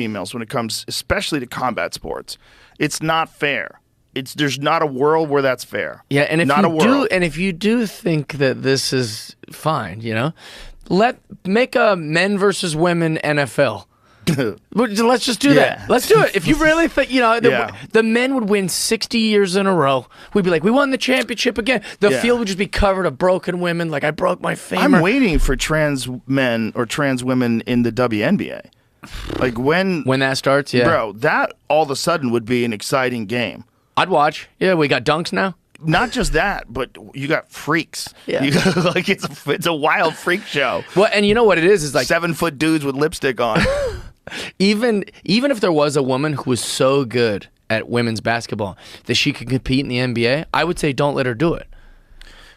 females when it comes especially to combat sports. It's not fair. There's not a world where that's fair. Yeah, and if you do think that this is fine, make a men versus women NFL. Let's just do that. Let's do it. If you really think, the men would win 60 years in a row, we'd be like, we won the championship again. The field would just be covered of broken women, like I broke my femur. I'm waiting for trans men or trans women in the WNBA. Like when that starts, bro, that all of a sudden would be an exciting game. I'd watch. Yeah, we got dunks now. Not just that, but you got freaks. Yeah, you got, like it's a wild freak show. Well, and you know what it is like 7-foot dudes with lipstick on. Even if there was a woman who was so good at women's basketball that she could compete in the NBA, I would say don't let her do it.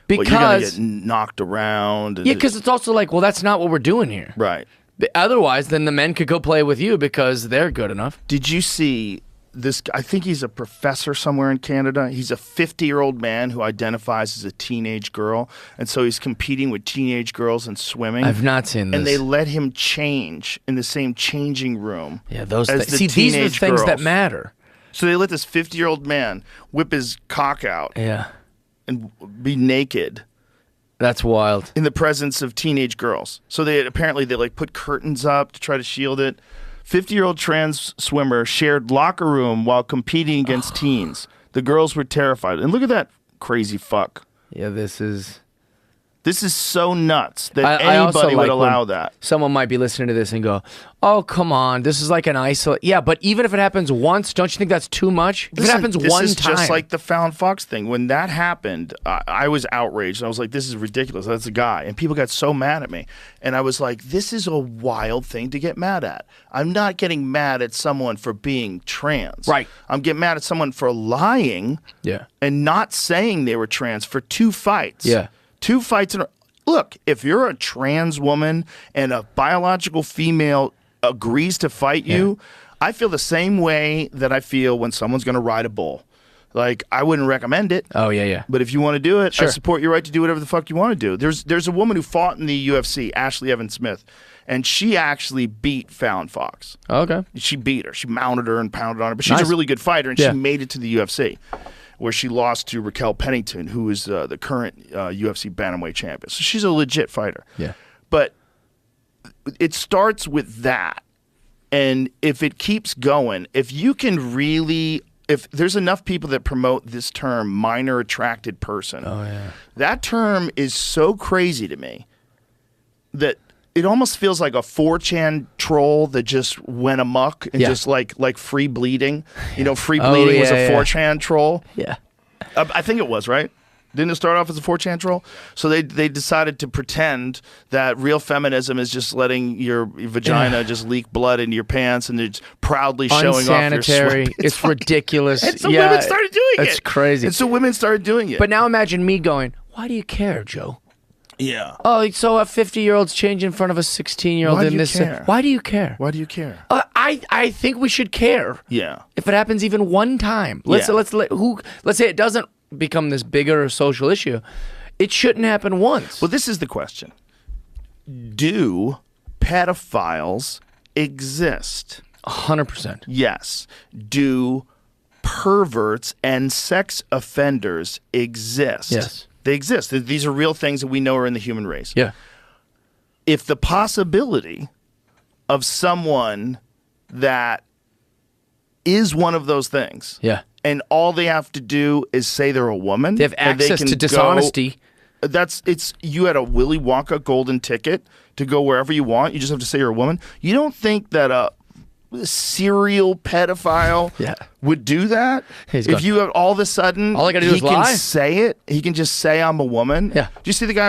Because you're gonna get knocked around. Yeah, because it's also like, well, that's not what we're doing here. Right. Otherwise, then the men could go play with you because they're good enough. Did you see this? I think he's a professor somewhere in Canada. He's a 50-year-old man who identifies as a teenage girl, and so he's competing with teenage girls in swimming. I've not seen this. And they let him change in the same changing room. Yeah, those things. See, these are the things that matter. So they let this 50-year-old man whip his cock out. Yeah. And be naked. That's wild. In the presence of teenage girls. So they like put curtains up to try to shield it. 50-year-old trans swimmer shared locker room while competing against teens. The girls were terrified. And look at that crazy fuck. Yeah, this is so nuts that anybody would allow that. Someone might be listening to this and go, oh, come on, this is like an isolate. Yeah, but even if it happens once, don't you think that's too much? If it happens one time. This is just like the Fallon Fox thing. When that happened, I was outraged. I was like, this is ridiculous. That's a guy. And people got so mad at me. And I was like, this is a wild thing to get mad at. I'm not getting mad at someone for being trans. Right. I'm getting mad at someone for lying and not saying they were trans for 2 fights. Yeah. 2 fights in a... Look, if you're a trans woman and a biological female agrees to fight you, I feel the same way that I feel when someone's going to ride a bull. Like, I wouldn't recommend it. Oh, yeah. But if you want to do it, sure. I support your right to do whatever the fuck you want to do. There's a woman who fought in the UFC, Ashley Evans Smith, and she actually beat Fallon Fox. Okay. She beat her. She mounted her and pounded on her. But she's a really good fighter, and she made it to the UFC, where she lost to Raquel Pennington, who is the current UFC bantamweight champion. So she's a legit fighter. Yeah. But it starts with that. And if it keeps going, if there's enough people that promote this term, minor attracted person, that term is so crazy to me that it almost feels like a 4chan troll that just went amok and just like Free Bleeding. You know, Free Bleeding was a 4chan troll. Yeah. I think it was, right? Didn't it start off as a 4chan troll? So they decided to pretend that real feminism is just letting your vagina just leak blood into your pants and it's proudly showing off your sweat. It's ridiculous. And so women started doing it. It's crazy. And so women started doing it. But now imagine me going, why do you care, Joe? Yeah. Oh, so a 50-year-old's change in front of a 16-year-old in this. Why do you care? Why do you care? I think we should care. Yeah. If it happens even one time, let's say it doesn't become this bigger social issue, it shouldn't happen once. Well, this is the question: do pedophiles exist? 100%. Yes. Do perverts and sex offenders exist? Yes. They exist. These are real things that we know are in the human race. Yeah. If the possibility of someone that is one of those things, and all they have to do is say they're a woman, they have access to dishonesty. You had a Willy Wonka golden ticket to go wherever you want. You just have to say you're a woman. You don't think that a serial pedophile would do that? If you have all of a sudden, all I gotta do is lie. He can say it. He can just say I'm a woman. Yeah. Do you see the guy